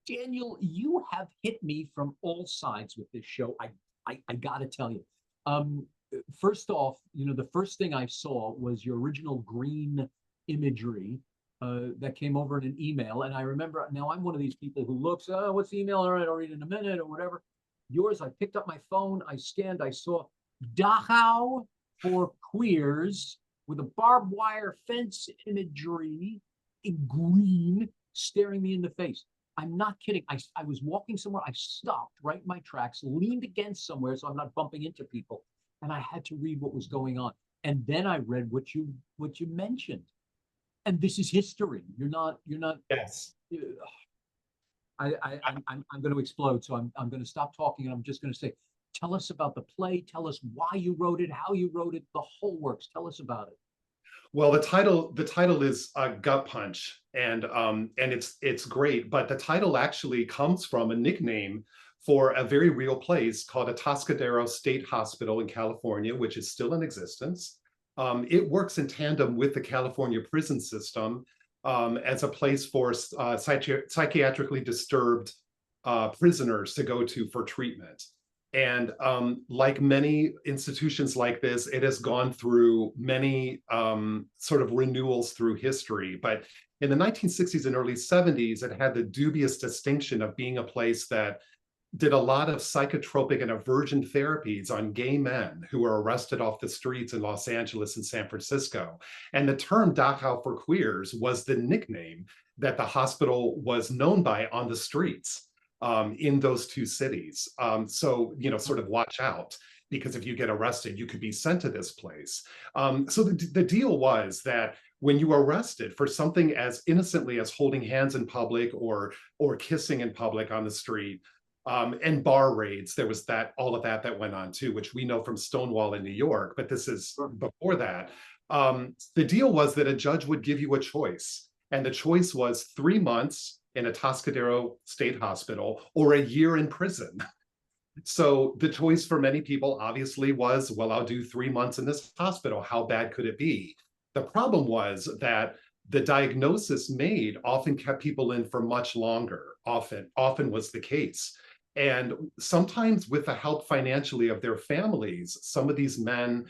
Daniel, you have hit me from all sides with this show. I gotta tell you. Um, First off, the first thing I saw was your original green imagery that came over in an email. And I remember now I'm one of these people who looks, oh, what's the email? All right, I'll read it in a minute or whatever. Yours, I picked up my phone, I scanned, I saw Dachau for Queers with a barbed wire fence imagery in green staring me in the face. I'm not kidding. I was walking somewhere. I stopped right in my tracks, leaned against somewhere so I'm not bumping into people. And I had to read what was going on. And then I read what you mentioned. And this is history. You're not. Yes. Uh, I'm going to explode. So I'm going to stop talking and I'm just going to say, tell us about the play. Tell us why you wrote it, how you wrote it, the whole works. Tell us about it. Well, the title is Gut Punch, and it's great. But the title actually comes from a nickname for a very real place called Atascadero State Hospital in California, which is still in existence. It works in tandem with the California prison system as a place for psychiatrically disturbed prisoners to go to for treatment. And like many institutions like this, it has gone through many sort of renewals through history. But in the 1960s and early 70s, it had the dubious distinction of being a place that did a lot of psychotropic and aversion therapies on gay men who were arrested off the streets in Los Angeles and San Francisco. And the term Dachau for Queers was the nickname that the hospital was known by on the streets in those two cities. So, sort of watch out, because if you get arrested, you could be sent to this place. So the deal was that when you were arrested for something as innocently as holding hands in public or kissing in public on the street, and bar raids, there was all of that went on too, which we know from Stonewall in New York, but this is before that. The deal was that a judge would give you a choice, and the choice was 3 months in a Atascadero State Hospital or a year in prison. So the choice for many people obviously was, well, I'll do 3 months in this hospital. How bad could it be? The problem was that the diagnosis made often kept people in for much longer, often was the case. And sometimes with the help financially of their families, some of these men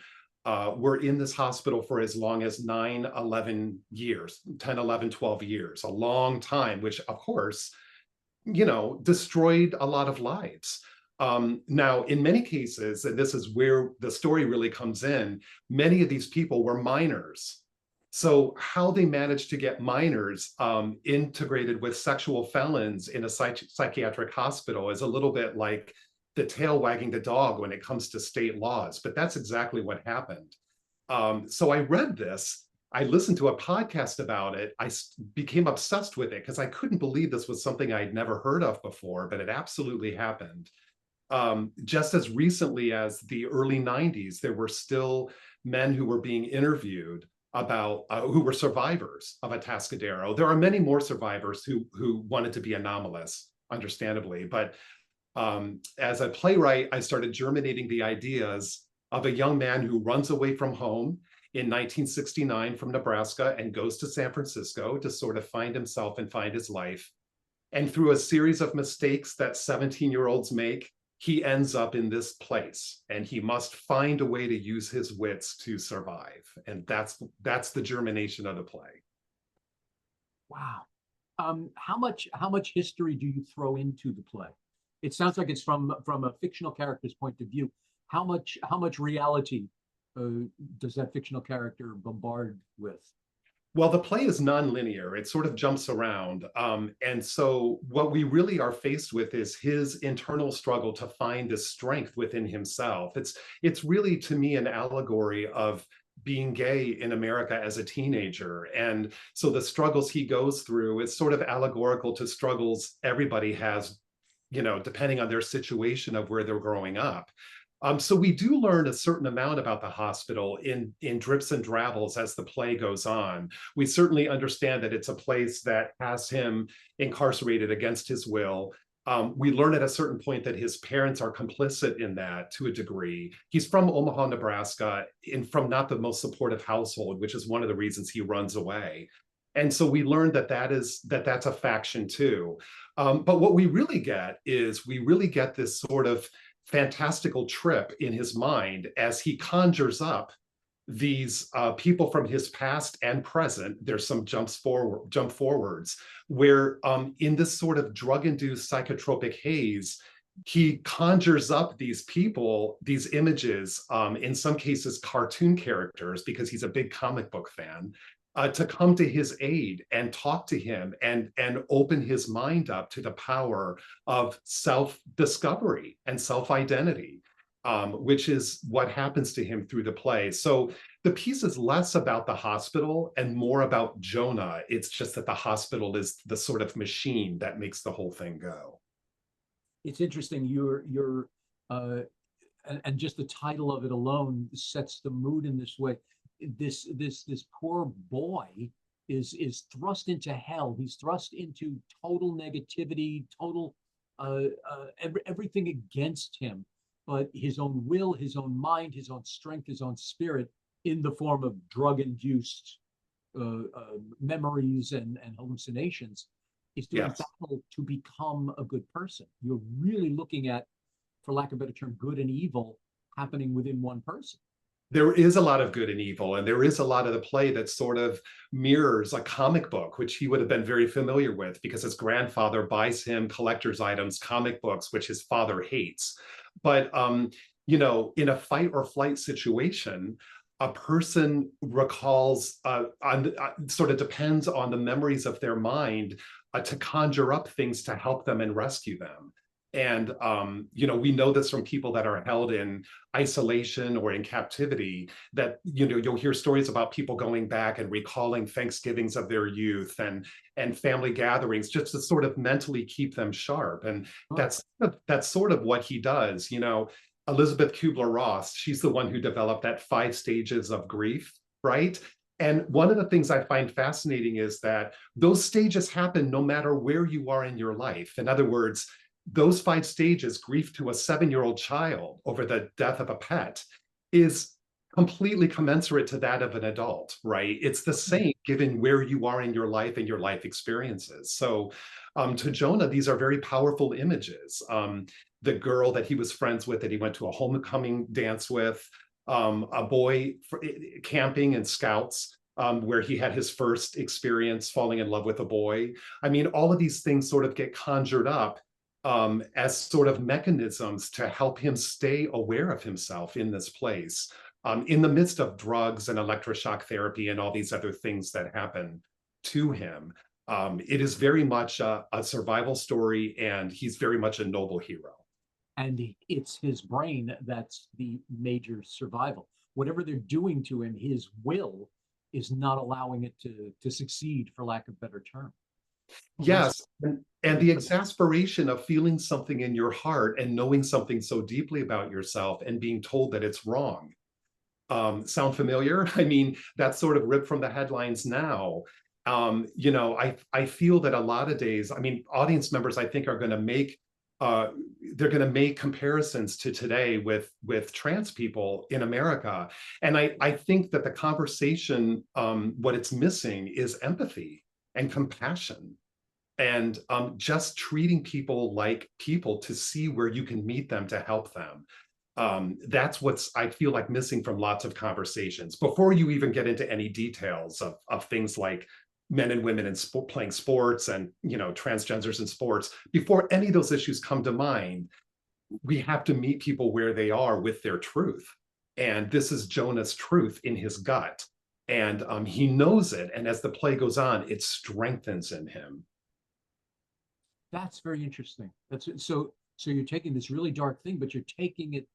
were in this hospital for as long as 9, 11 years, 10, 11, 12 years, a long time, which of course, destroyed a lot of lives. Now, in many cases, and this is where the story really comes in, many of these people were minors. So how they managed to get minors integrated with sexual felons in a psychiatric hospital is a little bit like the tail wagging the dog when it comes to state laws, but that's exactly what happened. So I read this, I listened to a podcast about it, I became obsessed with it because I couldn't believe this was something I'd never heard of before, but it absolutely happened. Just as recently as the early 90s, there were still men who were being interviewed about who were survivors of Atascadero. There are many more survivors who wanted to be anomalous, understandably. But as a playwright, I started germinating the ideas of a young man who runs away from home in 1969 from Nebraska and goes to San Francisco to sort of find himself and find his life. And through a series of mistakes that 17-year-olds make, he ends up in this place and he must find a way to use his wits to survive. And that's the germination of the play. Wow. How much history do you throw into the play? It sounds like it's from a fictional character's point of view. How much reality does that fictional character bombard with? Well, the play is nonlinear. It sort of jumps around. And so what we really are faced with is his internal struggle to find this strength within himself. It's really, to me, an allegory of being gay in America as a teenager. And so the struggles he goes through is sort of allegorical to struggles everybody has, depending on their situation of where they're growing up. So we do learn a certain amount about the hospital in drips and drabbles as the play goes on. We certainly understand that it's a place that has him incarcerated against his will. We learn at a certain point that his parents are complicit in that to a degree. He's from Omaha, Nebraska, from not the most supportive household, which is one of the reasons he runs away. And so we learned that that's a faction too. But what we really get is we really get this sort of fantastical trip in his mind as he conjures up these people from his past and present. There's some jump forwards, where in this sort of drug-induced psychotropic haze, he conjures up these people, these images, in some cases cartoon characters, because he's a big comic book fan, to come to his aid and talk to him and open his mind up to the power of self-discovery and self-identity, which is what happens to him through the play. So the piece is less about the hospital and more about Jonah. It's just that the hospital is the sort of machine that makes the whole thing go. It's interesting. And just the title of it alone sets the mood in this way. This poor boy is thrust into hell. He's thrust into total negativity, total everything against him, but his own will, his own mind, his own strength, his own spirit, in the form of drug-induced memories and hallucinations, is doing battle to become a good person. You're really looking at, for lack of a better term, good and evil happening within one person. There is a lot of good and evil, and there is a lot of the play that sort of mirrors a comic book, which he would have been very familiar with because his grandfather buys him collector's items, comic books, which his father hates. But, you know, in a fight or flight situation, a person recalls, sort of depends on the memories of their mind to conjure up things to help them and rescue them. And, you know, we know this from people that are held in isolation or in captivity, that, you know, you'll hear stories about people going back and recalling Thanksgivings of their youth and family gatherings just to sort of mentally keep them sharp. And that's sort of what he does. You know, Elizabeth Kubler-Ross, she's the one who developed that 5 stages of grief, right? And one of the things I find fascinating is that those stages happen no matter where you are in your life. In other words, those 5 stages, grief to a 7-year-old child over the death of a pet, is completely commensurate to that of an adult, right? It's the same given where you are in your life and your life experiences. So to Jonah, these are very powerful images. The girl that he was friends with, that he went to a homecoming dance with, a boy camping and scouts, where he had his first experience falling in love with a boy. I mean, all of these things sort of get conjured up as sort of mechanisms to help him stay aware of himself in this place, in the midst of drugs and electroshock therapy and all these other things that happen to him. It is very much a survival story, and he's very much a noble hero. And it's his brain that's the major survival. Whatever they're doing to him, his will is not allowing it to succeed, for lack of a better term. Yes, and the exasperation of feeling something in your heart and knowing something so deeply about yourself and being told that it's wrong. Sound familiar? I mean, that's sort of ripped from the headlines now. You know, I feel that a lot of days, I mean, audience members, I think, are going to make they're going to make comparisons to today with trans people in America. And I think that the conversation, what it's missing is empathy and compassion, and just treating people like people, to see where you can meet them to help them. That's what's, I feel like, missing from lots of conversations before you even get into any details of things like men and women in playing sports, and, you know, transgenders in sports. Before any of those issues come to mind, we have to meet people where they are with their truth. And this is Jonah's truth in his gut. And he knows it. And as the play goes on, it strengthens in him. That's very interesting. So you're taking this really dark thing, but you're taking it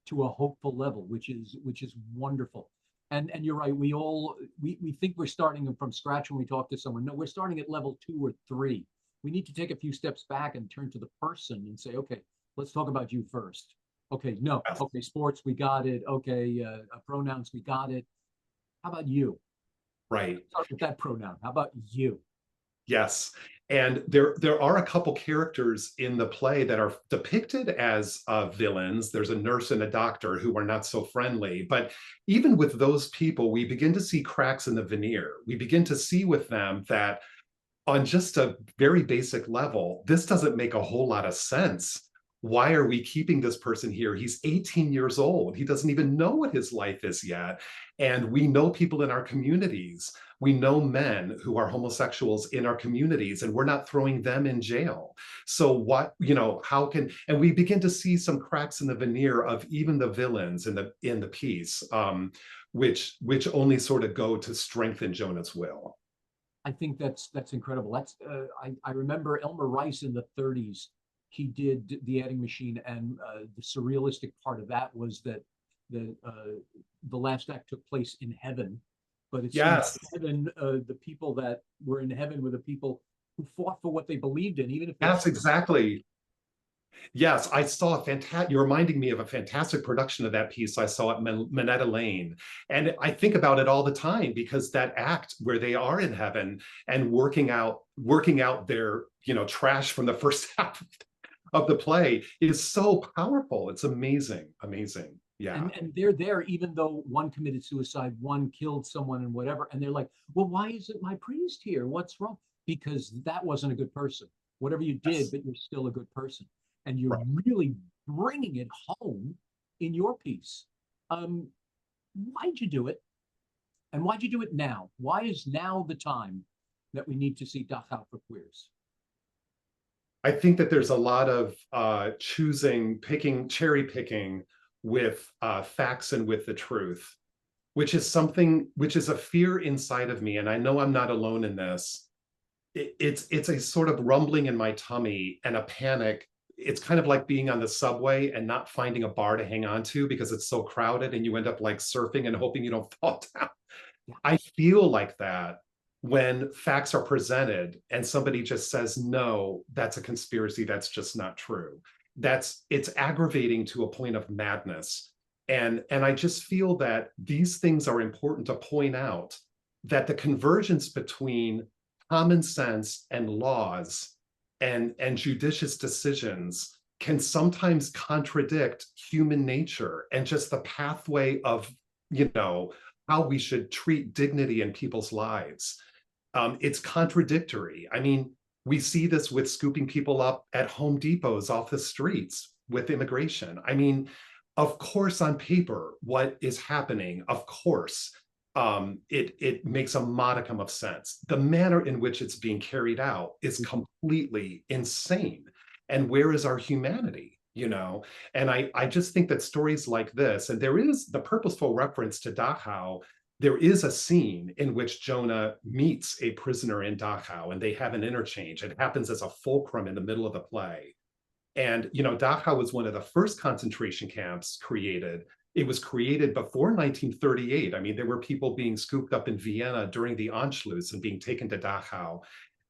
to a hopeful level, which is wonderful. And you're right. We think we're starting from scratch when we talk to someone. No, we're starting at level 2 or 3. We need to take a few steps back and turn to the person and say, okay, let's talk about you first. Okay, no, okay, sports, we got it. Okay, pronouns, we got it. How about you? Right. Let's start with that pronoun. How about you? Yes. And there are a couple characters in the play that are depicted as villains. There's a nurse and a doctor who are not so friendly. But even with those people, we begin to see cracks in the veneer. We begin to see with them that on just a very basic level, this doesn't make a whole lot of sense. Why are we keeping this person here? He's 18 years old. He doesn't even know what his life is yet. And we know people in our communities. We know men who are homosexuals in our communities, and we're not throwing them in jail. So what, how can, and we begin to see some cracks in the veneer of even the villains in the piece, which only sort of go to strengthen Jonah's will. I think that's incredible. That's I remember Elmer Rice in the 30s. He did The Adding Machine, and the surrealistic part of that was that the last act took place in heaven, but it Yes. seems heaven, the people that were in heaven were the people who fought for what they believed in, even if Yes, exactly. Yes, I saw a fantastic, you're reminding me of a fantastic production of that piece I saw at Minetta Lane. And I think about it all the time because that act where they are in heaven and working out their, trash from the first half of the play is so powerful. It's amazing, amazing. Yeah. And they're there even though one committed suicide, one killed someone and whatever. And they're like, well, why isn't my priest here? What's wrong? Because that wasn't a good person. Whatever you did, Yes. but you're still a good person. And you're Right. really bringing it home in your piece. Why'd you do it? And why'd you do it now? Why is now the time that we need to see Dachau for Queers? I think that there's a lot of cherry picking with facts and with the truth, which is a fear inside of me. And I know I'm not alone in this. It's a sort of rumbling in my tummy and a panic. It's kind of like being on the subway and not finding a bar to hang on to because it's so crowded and you end up like surfing and hoping you don't fall down. Yeah. I feel like that when facts are presented and somebody just says, no, that's a conspiracy, that's just not true. It's aggravating to a point of madness. And I just feel that these things are important to point out, that the convergence between common sense and laws and judicious decisions can sometimes contradict human nature and just the pathway of, how we should treat dignity in people's lives. It's contradictory. I mean, we see this with scooping people up at Home Depots off the streets with immigration. I mean, of course, on paper, what is happening, of course, it makes a modicum of sense. The manner in which it's being carried out is completely insane. And where is our humanity? And I just think that stories like this, and there is the purposeful reference to Dachau. There is a scene in which Jonah meets a prisoner in Dachau and they have an interchange. It happens as a fulcrum in the middle of the play. And, Dachau was one of the first concentration camps created. It was created before 1938. I mean, there were people being scooped up in Vienna during the Anschluss and being taken to Dachau.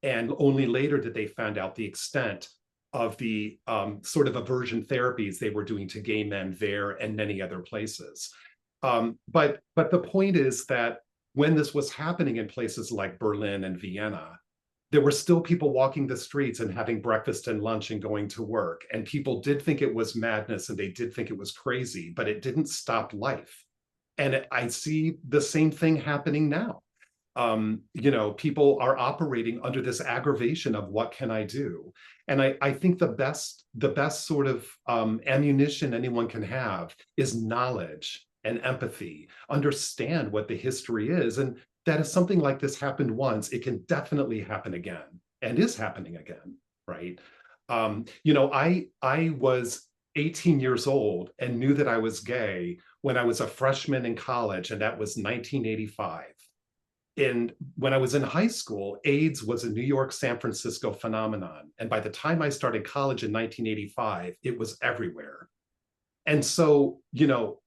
And only later did they find out the extent of the sort of aversion therapies they were doing to gay men there and many other places. But the point is that when this was happening in places like Berlin and Vienna, there were still people walking the streets and having breakfast and lunch and going to work. And people did think it was madness and they did think it was crazy, but it didn't stop life. And I see the same thing happening now. People are operating under this aggravation of what can I do? And I think the best sort of ammunition anyone can have is knowledge and empathy, understand what the history is, and that if something like this happened once, it can definitely happen again, and is happening again, right? I was 18 years old and knew that I was gay when I was a freshman in college, and that was 1985. And when I was in high school, AIDS was a New York, San Francisco phenomenon. And by the time I started college in 1985, it was everywhere. And so,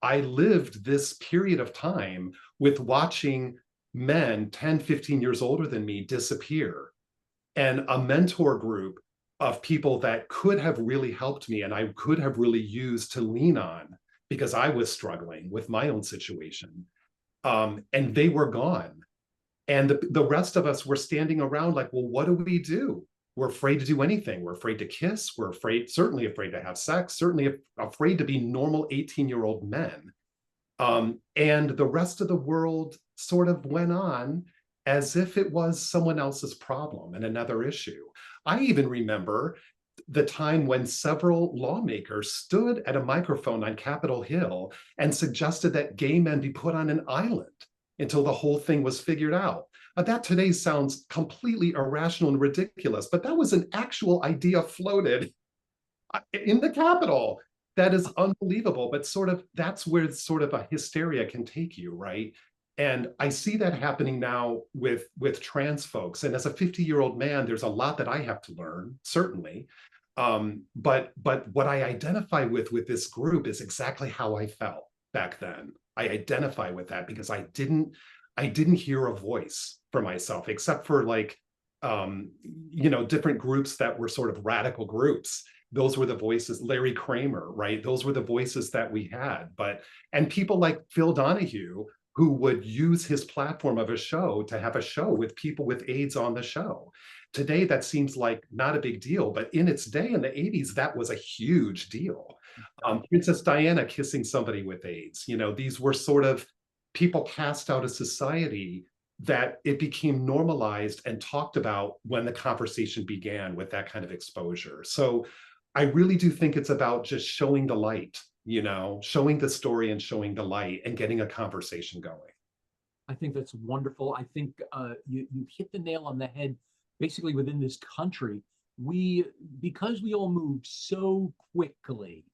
I lived this period of time with watching men 10, 15 years older than me disappear, and a mentor group of people that could have really helped me and I could have really used to lean on because I was struggling with my own situation. And they were gone. And the rest of us were standing around like, well, what do we do? we're afraid to do anything. We're afraid to kiss. We're certainly afraid to have sex, certainly afraid to be normal 18-year-old men. And the rest of the world sort of went on as if it was someone else's problem and another issue. I even remember the time when several lawmakers stood at a microphone on Capitol Hill and suggested that gay men be put on an island until the whole thing was figured out. That today sounds completely irrational and ridiculous, but that was an actual idea floated in the Capitol. That is unbelievable, but that's where sort of a hysteria can take you, right? And I see that happening now with trans folks. And as a 50-year-old man, there's a lot that I have to learn, certainly. But what I identify with this group is exactly how I felt back then. I identify with that because I didn't hear a voice for myself, except for different groups that were sort of radical groups. Those were the voices, Larry Kramer, right? Those were the voices that we had. And people like Phil Donahue, who would use his platform of a show to have a show with people with AIDS on the show. Today, that seems like not a big deal, but in its day, in the 80s, that was a huge deal. Princess Diana kissing somebody with AIDS. These were sort of people cast out of society that it became normalized and talked about when the conversation began with that kind of exposure. So I really do think it's about just showing the light, showing the story and showing the light and getting a conversation going. I think that's wonderful. I think you hit the nail on the head. Basically, within this country, because we all moved so quickly,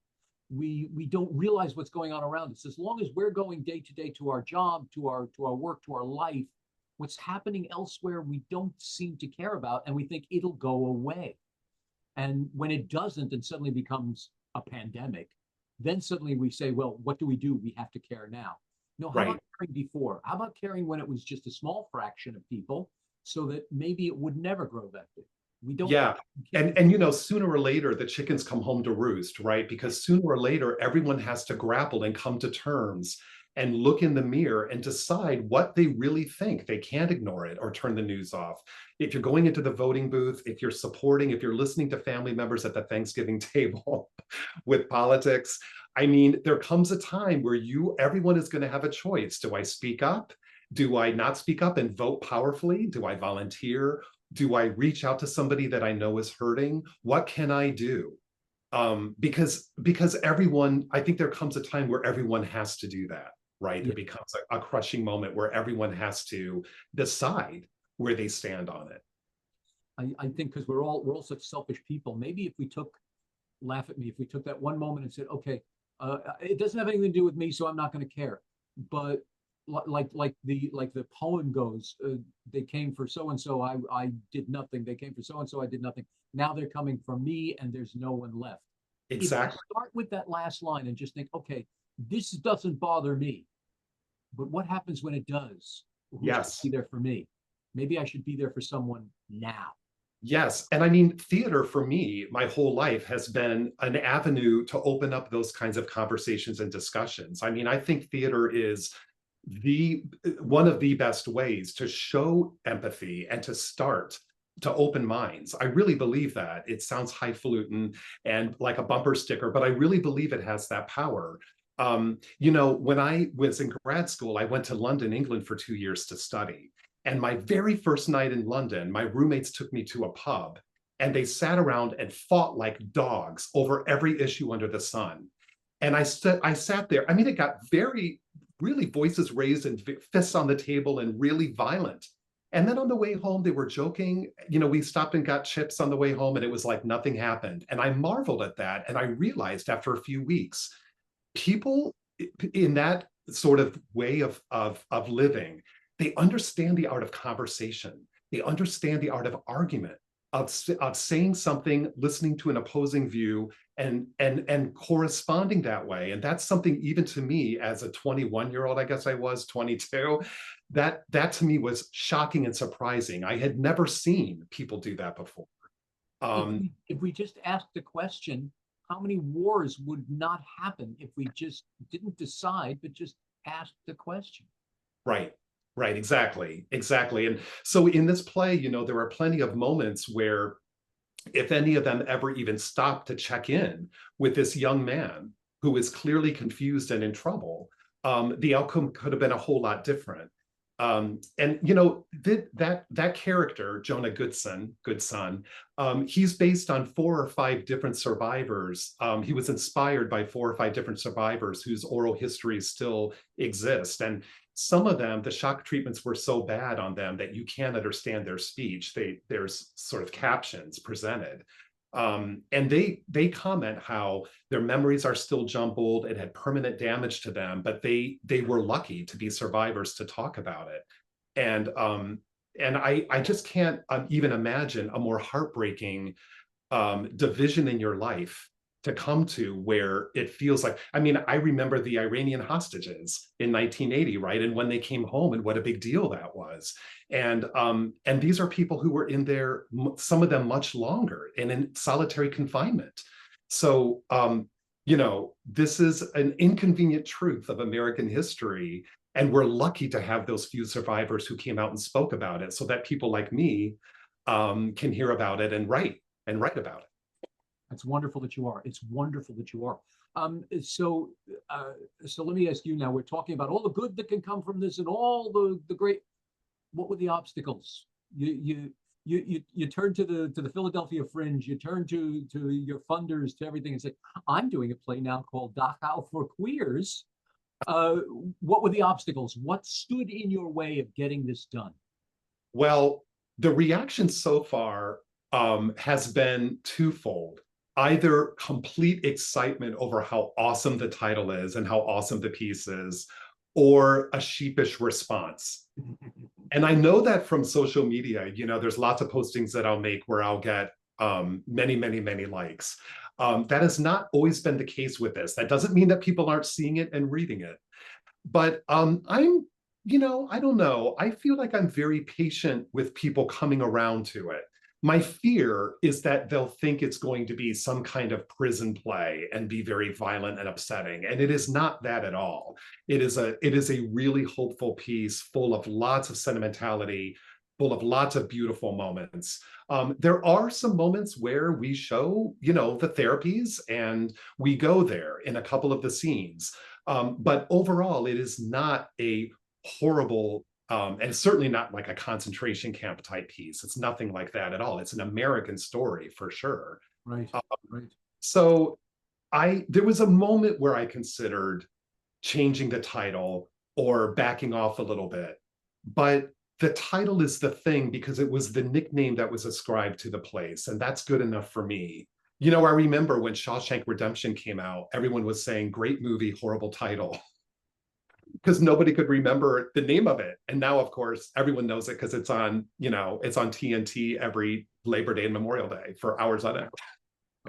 we don't realize what's going on around us. As long as we're going day to day to our job, to our work, to our life, what's happening elsewhere, we don't seem to care about, and we think it'll go away. And when it doesn't and suddenly becomes a pandemic, then suddenly we say, well, what do? We have to care now. No, how about caring before? How about caring when it was just a small fraction of people so that maybe it would never grow that big? We don't. Yeah. And sooner or later, the chickens come home to roost, right? Because sooner or later, everyone has to grapple and come to terms and look in the mirror and decide what they really think. They can't ignore it or turn the news off. If you're going into the voting booth, if you're listening to family members at the Thanksgiving table with politics, I mean, there comes a time where everyone is going to have a choice. Do I speak up? Do I not speak up and vote powerfully? Do I volunteer? Do I reach out to somebody that I know is hurting? What can I do? Because everyone, I think there comes a time where everyone has to do that, right? Yeah. It becomes a crushing moment where everyone has to decide where they stand on it. I think because we're all such selfish people. Maybe if we took that one moment and said, okay, it doesn't have anything to do with me, so I'm not going to care. But like the poem goes, they came for so and so, I did nothing. They came for so and so, I did nothing. Now they're coming for me, and there's no one left. Exactly. Start with that last line and just think, okay, this doesn't bother me, but what happens when it does? Who's to be there for me? Maybe I should be there for someone now. Yes. And I mean, theater for me, my whole life has been an avenue to open up those kinds of conversations and discussions. I mean, I think theater is one of the best ways to show empathy and to start to open minds. I really believe that. It sounds highfalutin and like a bumper sticker, but I really believe it has that power. When I was in grad school, I went to London, England for 2 years to study. And my very first night in London, my roommates took me to a pub and they sat around and fought like dogs over every issue under the sun. And I sat there. I mean, it got really voices raised and fists on the table and really violent. And then on the way home, they were joking. We stopped and got chips on the way home and it was like nothing happened. And I marveled at that. And I realized after a few weeks, people in that sort of way of living, they understand the art of conversation. They understand the art of argument, of saying something, listening to an opposing view, and corresponding that way. And that's something, even to me as a 21-year-old, I guess I was 22, that to me was shocking and surprising. I had never seen people do that before. If we just asked the question, how many wars would not happen if we just didn't decide, but just asked the question? Right. Exactly. And so in this play, there are plenty of moments where if any of them ever even stopped to check in with this young man who is clearly confused and in trouble, the outcome could have been a whole lot different. And you know, that character, Jonah Goodson, he's based on 4 or 5 different survivors. He was inspired by 4 or 5 different survivors whose oral histories still exist. And some of them, the shock treatments were so bad on them that you can't understand their speech. There's sort of captions presented. And they comment how their memories are still jumbled. It had permanent damage to them, but they were lucky to be survivors to talk about it. And I just can't even imagine a more heartbreaking division in your life to come to, where it feels like, I mean, I remember the Iranian hostages in 1980, right? And when they came home, and what a big deal that was. And these are people who were in there, some of them much longer, and in solitary confinement. So, you know, this is an inconvenient truth of American history. And we're lucky to have those few survivors who came out and spoke about it, so that people like me can hear about it and write about it. It's wonderful that you are. It's wonderful that you are. So let me ask you now. We're talking about all the good that can come from this, and all the great. What were the obstacles? You turn to the Philadelphia Fringe. You turn to your funders, to everything, and say, "I'm doing a play now called DACHAU for Queers." What were the obstacles? What stood in your way of getting this done? Well, the reaction so far has been twofold. Either complete excitement over how awesome the title is and how awesome the piece is, or a sheepish response. And I know that from social media. You know, there's lots of postings that I'll make where I'll get many, many, many likes. That has not always been the case with this. That doesn't mean that people aren't seeing it and reading it. But you know, I don't know. I feel like I'm very patient with people coming around to it. My fear is that they'll think it's going to be some kind of prison play and be very violent and upsetting. And it is not that at all. It is a really hopeful piece, full of lots of sentimentality, full of lots of beautiful moments. There are some moments where we show, you know, the therapies, and we go there in a couple of the scenes. But overall, it is not a horrible, and certainly not like a concentration camp type piece. It's nothing like that at all. It's an American story for sure. Right, right. So there was a moment where I considered changing the title or backing off a little bit, but the title is the thing, because it was the nickname that was ascribed to the place, and that's good enough for me. You know, I remember when Shawshank Redemption came out, everyone was saying, great movie, horrible title, because nobody could remember the name of it. And now, of course, everyone knows it because it's on, you know, it's on TNT every Labor Day and Memorial Day for hours on end.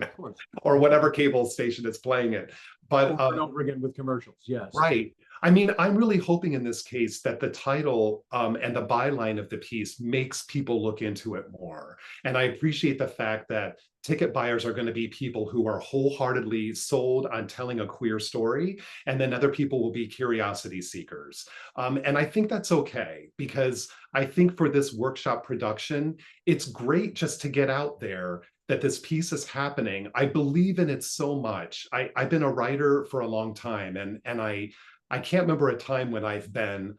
Of course. Or whatever cable station is playing it. But over and over again with commercials, yes. Right. I mean, I'm really hoping in this case that the title and the byline of the piece makes people look into it more. And I appreciate the fact that ticket buyers are going to be people who are wholeheartedly sold on telling a queer story, and then other people will be curiosity seekers. And I think that's okay, because I think for this workshop production, it's great just to get out there that this piece is happening. I believe in it so much. I've been a writer for a long time, and I can't remember a time when I've been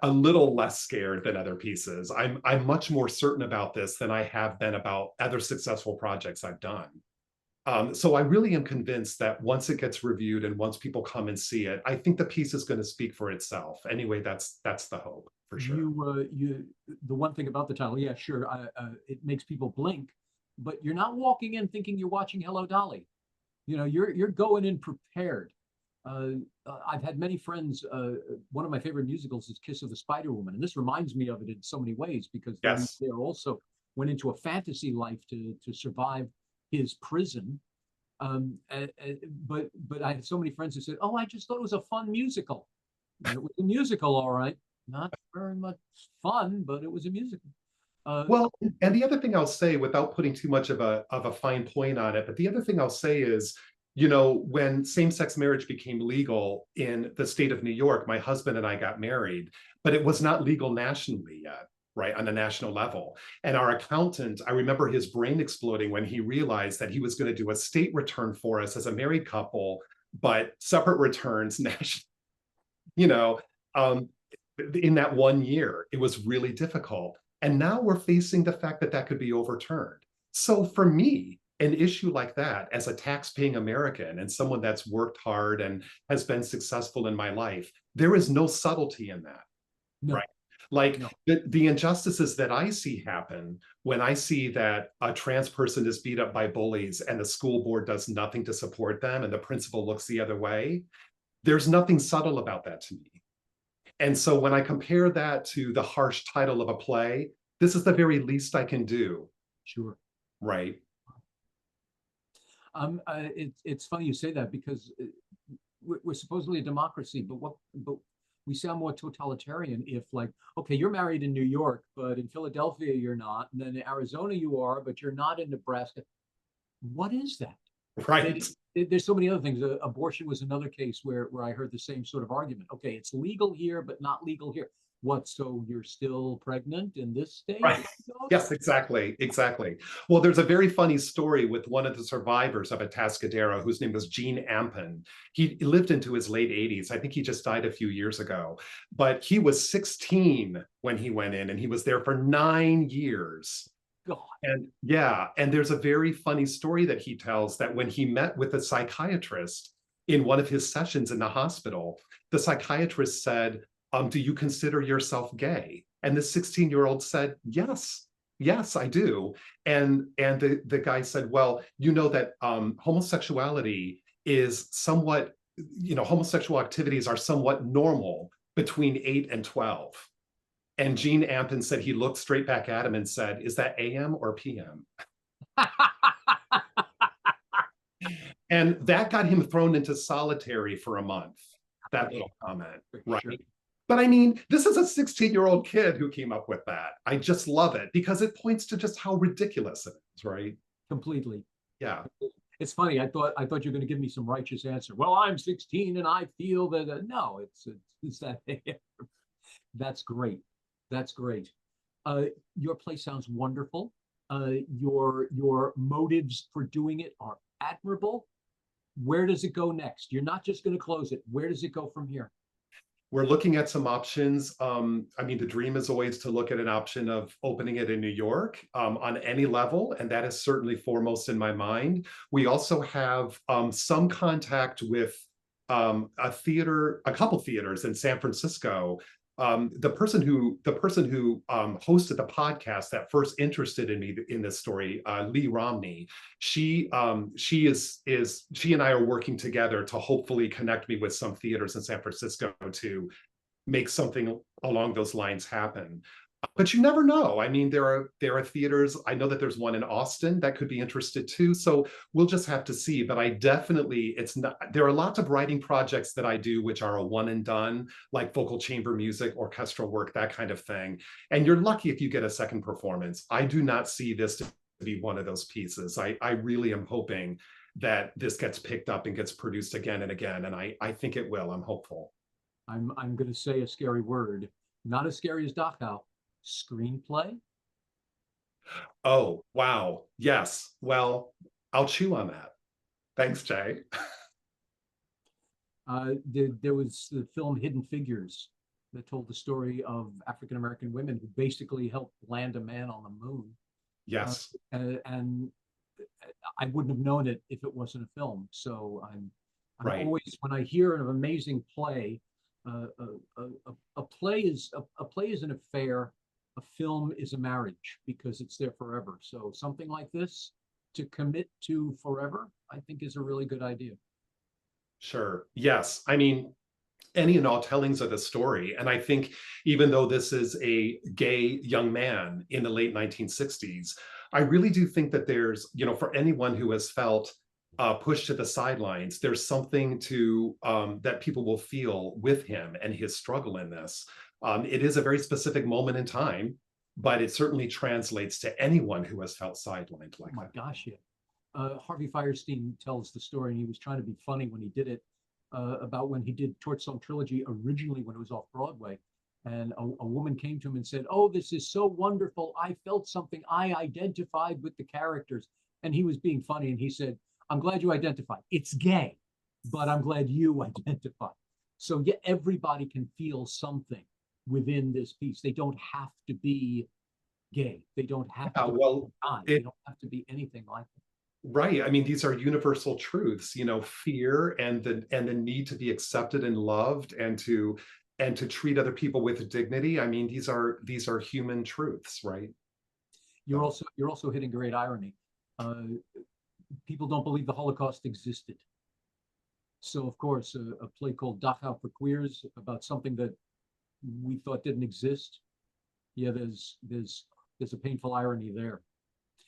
a little less scared than other pieces. I'm much more certain about this than I have been about other successful projects I've done. So I really am convinced that once it gets reviewed and once people come and see it, I think the piece is going to speak for itself. Anyway, that's the hope, for sure. The one thing about the title, yeah, sure, it makes people blink, but you're not walking in thinking you're watching Hello, Dolly. You know, you're going in prepared. I've had many friends. One of my favorite musicals is Kiss of the Spider Woman, and this reminds me of it in so many ways, because yes, they also went into a fantasy life to survive his prison. But I had so many friends who said, "Oh, I just thought it was a fun musical." And it was a musical, all right, not very much fun, but it was a musical. Well, and the other thing I'll say, without putting too much of a fine point on it, but the other thing I'll say is, you know, when same-sex marriage became legal in the state of New York, my husband and I got married, but it was not legal nationally yet, right, on a national level. And our accountant, I remember his brain exploding when he realized that he was going to do a state return for us as a married couple, but separate returns, you know, um, in that 1 year. It was really difficult. And now we're facing the fact that that could be overturned. So for me, an issue like that, as a tax-paying American and someone that's worked hard and has been successful in my life, there is no subtlety in that, No, right? Like no. the injustices that I see happen when I see that a trans person is beat up by bullies and the school board does nothing to support them and the principal looks the other way, there's nothing subtle about that to me. And so when I compare that to the harsh title of a play, this is the very least I can do, Sure. right? It's funny you say that because we're supposedly a democracy, but we sound more totalitarian if, like, okay, you're married in New York, but in Philadelphia you're not, and then in Arizona you are, but you're not in Nebraska. What is that? Right. There's so many other things. Abortion was another case where I heard the same sort of argument. Okay, it's legal here, but not legal here. What? So you're still pregnant in this state? Right. Yes, exactly. Exactly. Well, there's a very funny story with one of the survivors of Atascadero, whose name was Gene Ampin. He lived into his late 80s. I think he just died a few years ago. But he was 16 when he went in, and he was there for 9 years. God. And yeah, and there's a very funny story that he tells that when he met with a psychiatrist in one of his sessions in the hospital, the psychiatrist said, do you consider yourself gay? And the 16-year-old said, yes, yes, I do. And the guy said, well, you know that homosexuality is somewhat, homosexual activities are somewhat normal between 8 and 12. And Gene Ampin said he looked straight back at him and said, is that AM or PM? And that got him thrown into solitary for a month, that little comment, right? Sure. But I mean, this is a 16-year-old kid who came up with that. I just love it because it points to just how ridiculous it is, right? Completely. Yeah. It's funny. I thought you were going to give me some righteous answer. Well, I'm 16 and I feel that. No, it's that. That's great. That's great. Your play sounds wonderful. Your motives for doing it are admirable. Where does it go next? You're not just going to close it. Where does it go from here? We're looking at some options. I mean, the dream is always to look at an option of opening it in New York on any level, and that is certainly foremost in my mind. We also have some contact with a couple theaters in San Francisco. The person who hosted the podcast that first interested in me in this story, Lee Romney, she and I are working together to hopefully connect me with some theaters in San Francisco to make something along those lines happen. But you never know. I mean, there are theaters. I know that there's one in Austin that could be interested too. So we'll just have to see. But I definitely, there are lots of writing projects that I do, which are a one and done, like vocal chamber music, orchestral work, that kind of thing. And you're lucky if you get a second performance. I do not see this to be one of those pieces. I really am hoping that this gets picked up and gets produced again and again. And I think it will. I'm hopeful. I'm going to say a scary word, not as scary as Dachau. Screenplay? Oh, wow. Yes. Well, I'll chew on that. Thanks, Jay. There was the film Hidden Figures that told the story of African-American women who basically helped land a man on the moon. Yes. And I wouldn't have known it if it wasn't a film. So I'm right. Always, when I hear an amazing play, a play is an affair. A film is a marriage because it's there forever. So something like this to commit to forever, I think is a really good idea. Sure. Yes. I mean, any and all tellings of the story. And I think even though this is a gay young man in the late 1960s, I really do think that there's, for anyone who has felt pushed to the sidelines, there's something to that people will feel with him and his struggle in this. It is a very specific moment in time, but it certainly translates to anyone who has felt sidelined like that. Oh my gosh, yeah. Harvey Fierstein tells the story, and he was trying to be funny when he did it, about when he did Torch Song Trilogy originally when it was off Broadway. And a woman came to him and said, "Oh, this is so wonderful. I felt something. I identified with the characters." And he was being funny. And he said, "I'm glad you identified. It's gay, but I'm glad you identify." So yeah, everybody can feel something within this piece. They don't have to be gay. They don't have to be Well, bi. They it, don't have to be anything like that. right. I mean, these are universal truths, fear and the need to be accepted and loved and to treat other people with dignity. I mean, these are human truths, right? So, You're also hitting great irony. Uh, People don't believe the Holocaust existed. So of course, a play called Dachau for Queers about something that we thought didn't exist. Yeah, there's a painful irony there.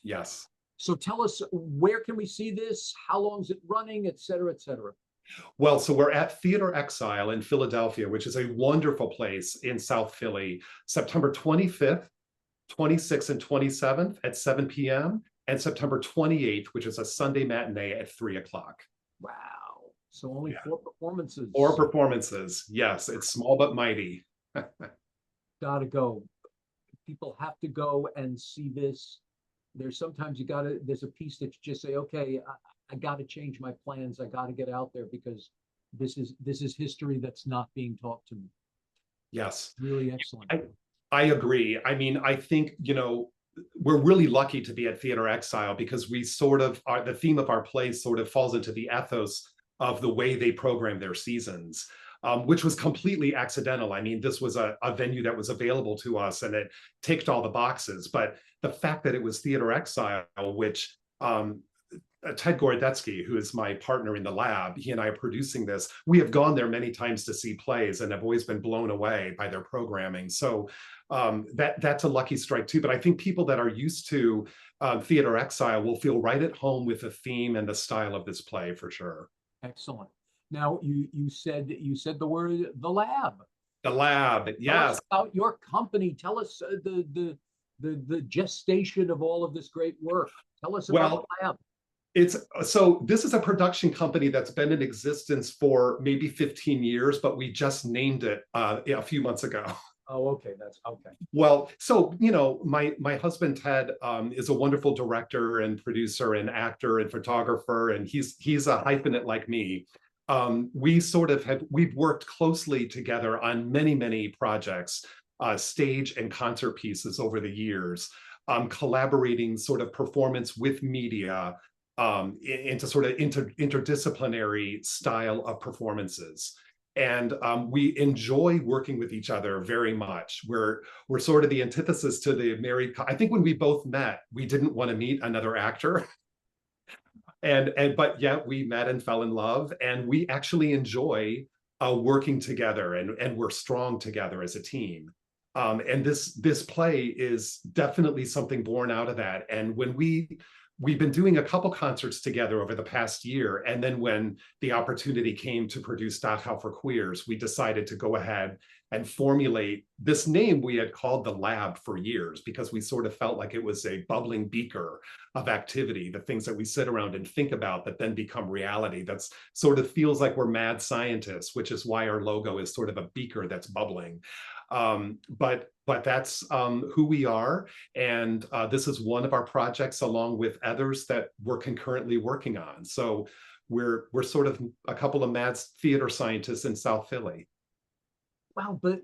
yes. So tell us, where can we see this? How long is it running, et cetera, et cetera? Well, so we're at Theatre Exile in Philadelphia, which is a wonderful place in South Philly, September 25th, 26th, and 27th at 7 p.m., and September 28th, which is a Sunday matinee at 3 o'clock. Wow. So only Yeah. 4 performances. 4 performances. Yes, it's small but mighty. Gotta go. People have to go and see this. There's sometimes there's a piece that you just say, okay, I gotta change my plans. I gotta get out there because this is history that's not being taught to me. Yes. Really excellent. I agree. I mean, I think, we're really lucky to be at Theatre Exile because we sort of are, the theme of our play sort of falls into the ethos of the way they program their seasons, which was completely accidental. I mean, this was a venue that was available to us and it ticked all the boxes. But the fact that it was Theatre Exile, which Ted Gorodetzky, who is my partner in the lab, he and I are producing this. We have gone there many times to see plays and have always been blown away by their programming. So that's a lucky strike too. But I think people that are used to Theatre Exile will feel right at home with the theme and the style of this play for sure. Excellent. Now you said the word the lab. The lab, Tell us yes. about your company. Tell us the gestation of all of this great work. Tell us about Well, the lab. this is a production company that's been in existence for maybe 15 years, but we just named it a few months ago. Oh, okay, that's okay. Well, so my husband Ted is a wonderful director and producer and actor and photographer, and he's a hyphenate like me. We've worked closely together on many projects, stage and concert pieces over the years, collaborating sort of performance with media into sort of interdisciplinary style of performances. And we enjoy working with each other very much. We're sort of the antithesis to the married. I think when we both met, we didn't want to meet another actor, but yet we met and fell in love, and we actually enjoy working together, and we're strong together as a team. And this play is definitely something born out of that. And when we've been doing a couple concerts together over the past year. And then when the opportunity came to produce Dachau for Queers, we decided to go ahead and formulate this name we had called the lab for years, because we sort of felt like it was a bubbling beaker of activity, the things that we sit around and think about that then become reality. That's sort of feels like we're mad scientists, which is why our logo is sort of a beaker that's bubbling. But that's who we are. And this is one of our projects along with others that we're concurrently working on. So we're sort of a couple of mad theater scientists in South Philly. Wow, but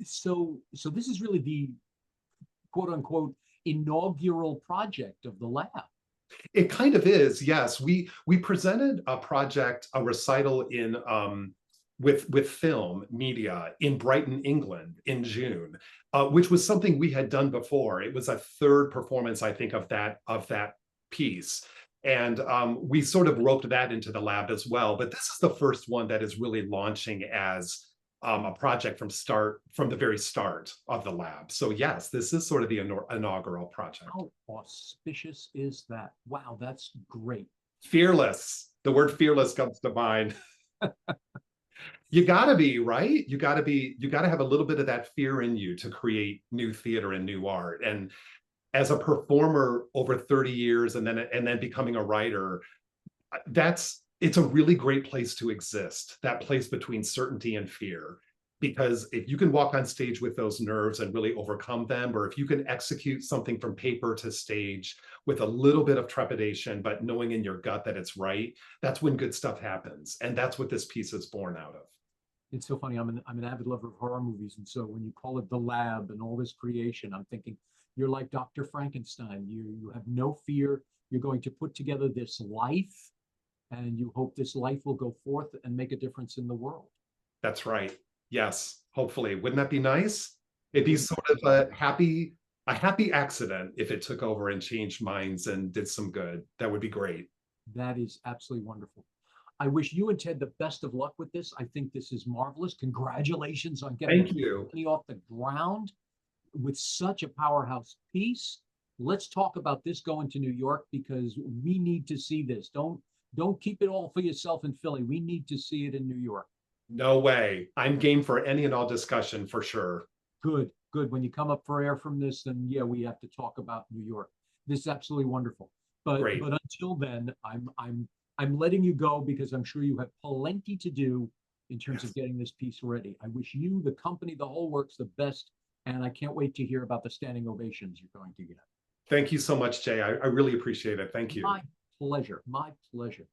so this is really the quote unquote inaugural project of the lab. It kind of is, yes. We presented a project, a recital in with film media in Brighton, England in June, which was something we had done before. It was a third performance, I think, of that piece. And we sort of roped that into the lab as well. But this is the first one that is really launching as a project from the very start of the lab. So yes, this is sort of the inaugural project. How auspicious is that? Wow, that's great. Fearless. The word fearless comes to mind. You gotta be, right? You gotta have a little bit of that fear in you to create new theater and new art. And as a performer over 30 years and then becoming a writer, it's a really great place to exist, that place between certainty and fear. because if you can walk on stage with those nerves and really overcome them, or if you can execute something from paper to stage with a little bit of trepidation, but knowing in your gut that it's right, that's when good stuff happens. And that's what this piece is born out of. It's so funny. I'm an avid lover of horror movies, and so when you call it the lab and all this creation, I'm thinking you're like Dr. Frankenstein. You have no fear. You're going to put together this life, and you hope this life will go forth and make a difference in the world. That's right. Yes, hopefully. Wouldn't that be nice? It'd be sort of a happy accident if it took over and changed minds and did some good. That would be great. That is absolutely wonderful. I wish you and Ted the best of luck with this. I think this is marvelous. Congratulations on getting Thank you. the off the ground with such a powerhouse piece. Let's talk about this going to New York, because we need to see this. Don't keep it all for yourself in Philly. We need to see it in New York. No way. I'm game for any and all discussion for sure. Good, good. When you come up for air from this, then yeah, we have to talk about New York. This is absolutely wonderful. But Great. but until then, I'm letting you go, because I'm sure you have plenty to do in terms of getting this piece ready. I wish you, the company, the whole works the best, and I can't wait to hear about the standing ovations you're going to get. Thank you so much, Jay. I really appreciate it. Thank you. My pleasure. My pleasure.